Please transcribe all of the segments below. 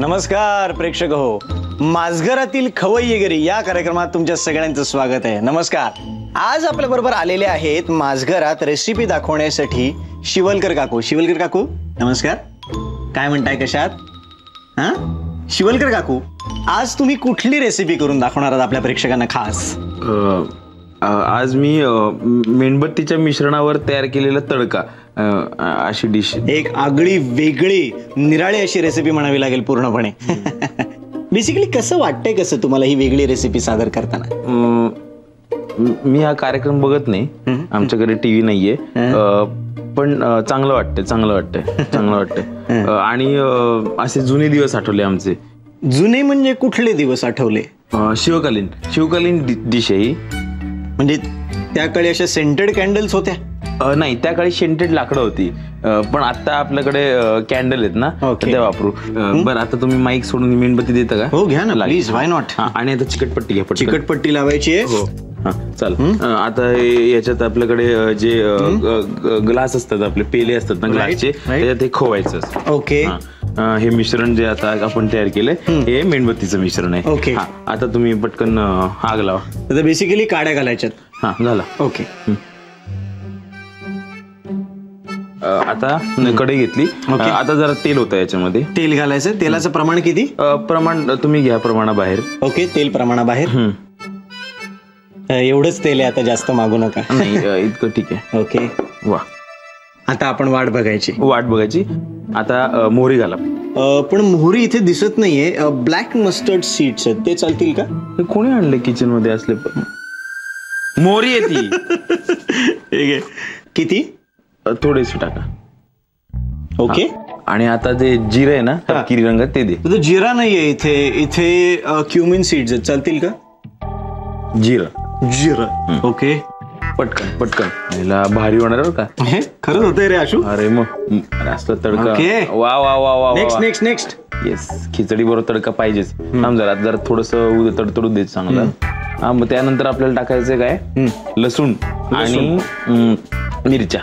नमस्कार प्रेक्षक हो, माझघरातील खवय्येगिरी या कार्यक्रमात तुमच्या सगळ्यांचं स्वागत आहे. नमस्कार. आज आपल्या बरोबर आलेले आहेत माझघरात रेसिपी दाखवण्यासाठी शिवलकर काकू. शिवलकर काकू नमस्कार. काय म्हणताय, कशात? हा शिवलकर काकू, आज तुम्ही कुठली रेसिपी करून दाखवणार आहात आपल्या प्रेक्षकांना खास? आज मी मेणबत्तीच्या मिश्रणावर तयार केलेला तडका अशी डिश. एक आगळी वेगळी निराळी अशी रेसिपी म्हणावी लागेल पूर्णपणे. बेसिकली कसं वाटतंय, कसं तुम्हाला ही वेगळी रेसिपी सादर करताना? मी हा कार्यक्रम बघत नाही, आमच्याकडे टीव्ही नाहीये, पण चांगलं वाटतंय. आणि असे जुने दिवस आठवले आमचे. जुने म्हणजे कुठले दिवस आठवले? शिवकालीन डिश आहे. म्हणजे त्याकडे अशा सेंटेड कॅन्डल्स होत्या? नाही, त्या काळी शेंटेड लाकडं होती, पण आता आपल्याकडे कॅन्डल आहेत ना, त्या वापरू. बरं, आता तुम्ही माईक सोडून मेणबत्ती देता का? हो घ्या ना प्लीज, व्हाय नॉट. आणि आता चिकटपट्टी घ्या. चिकटपट्टी लावायची आहे. हो हा चाल. आता याच्यात आपल्याकडे जे ग्लास असतात, आपले पेले असतात ना ग्लासचे, त्याच्यात हे खोवायचं. ओके. हे मिश्रण जे आता आपण तयार केलंय हे मेणबत्तीचं मिश्रण आहे. ओके. आता तुम्ही पटकन आग लावा. तर बेसिकली काड्या घालायच्यात. हा झाला. ओके. आता कढई घेतली. आता जरा तेल होतं याच्यामध्ये. तेल घालायचं. तेलाचं प्रमाण किती? प्रमाण तुम्ही घ्या प्रमाणाबाहेर. ओके, तेल प्रमाणाबाहेर. एवढंच तेल आहे, आता जास्त मागू नका. नाही, इतकं ठीक आहे. ओके. वा. आता आपण वाट बघायची. आता मोहरी घाला. पण मोहरी इथे दिसत नाहीये. ब्लॅक मस्टर्ड सीड्स आहेत, ते चालतील का? कोणी आणले किचन मध्ये असले? मोहरी आहे ती. किती? थोडीशी टाका. ओके. आणि आता ते जिरं आहे ना तपकिरी रंगात, ते दे. जिरा नाहीये इथे क्युमिन सीड्स आहेत, चालतील का? जिरं. ओके. पटकन याला भारी होणार बरं का. खरंच होतंय रे आशू. अरे मग असला तडका. वा वा वा वा. नेक्स्ट. येस, खिचडी बरोबर तडका पाहिजेच. जरा थोडस तडतडू देत चांगलं. हा, मग त्यानंतर आपल्याला टाकायचं काय, लसूण आणि मिरच्या.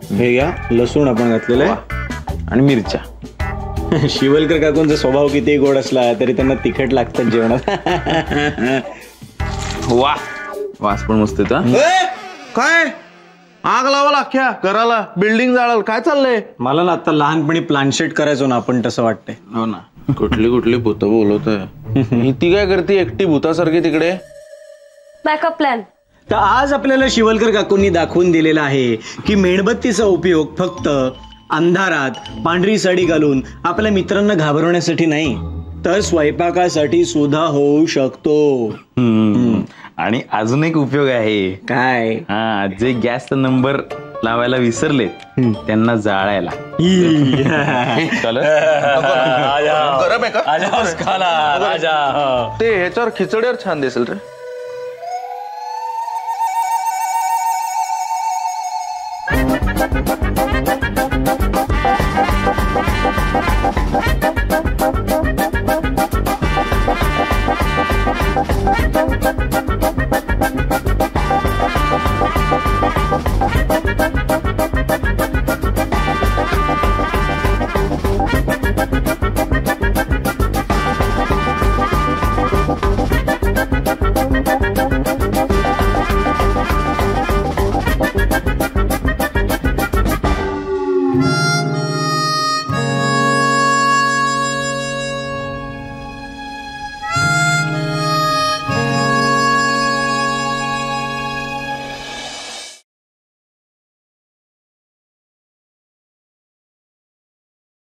हे घ्या, लसूण आपण घातलेलं आहे आणि मिरच्या. शिवलकर काकूंचा स्वभाव किती गोड असला तरी त्यांना तिखट लागतात जेवणात. वा, वास पण मस्त येतो. काय आग लावाल अख्ख्या घराला, बिल्डिंग जाळाल, काय चाललंय? मला ना आता लहानपणी प्लांटशेट करायचो ना आपण, तसं वाटतंय. हो ना. कुठली भूत बोलवतोय ती? काय करते एकटी भूतासारखी तिकडे? Backup plan. तर आज आपल्याला शिवलकर काकूंनी दाखवून दिलेला आहे की मेणबत्तीचा उपयोग फक्त अंधारात पांढरी साडी घालून आपल्या मित्रांना घाबरवण्यासाठी नाही, तर स्वयंपाकासाठी सुद्धा होऊ शकतो. आणि अजून एक उपयोग आहे. काय? हा, जे गॅसचा नंबर लावायला विसरले त्यांना जाळायला. ते ह्याच्यावर खिचडीवर छान दिसेल रे.